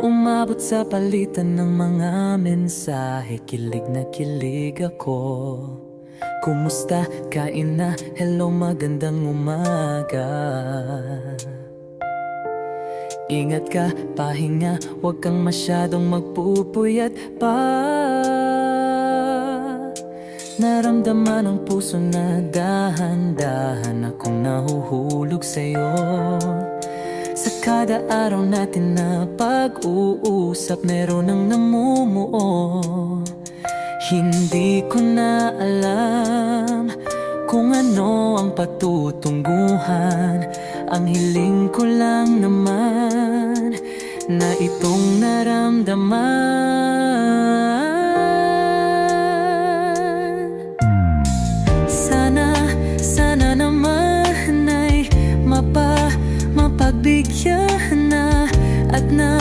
Umabot sa palitan ng mga mensahe, kilig na kilig ako. Kumusta? Kain na? Hello, magandang umaga. Ingat ka, pahinga, huwag kang masyadong magpupuyat pa. Naramdaman ng puso na dahan-dahan akong nahuhulog sa'yo. Sa kada araw natin na pag-uusap, meron ang namumuo. Hindi ko na alam kung ano ang patutunguhan. Ang hiling ko lang naman na itong naramdaman. Sana naman ay mapagbigyan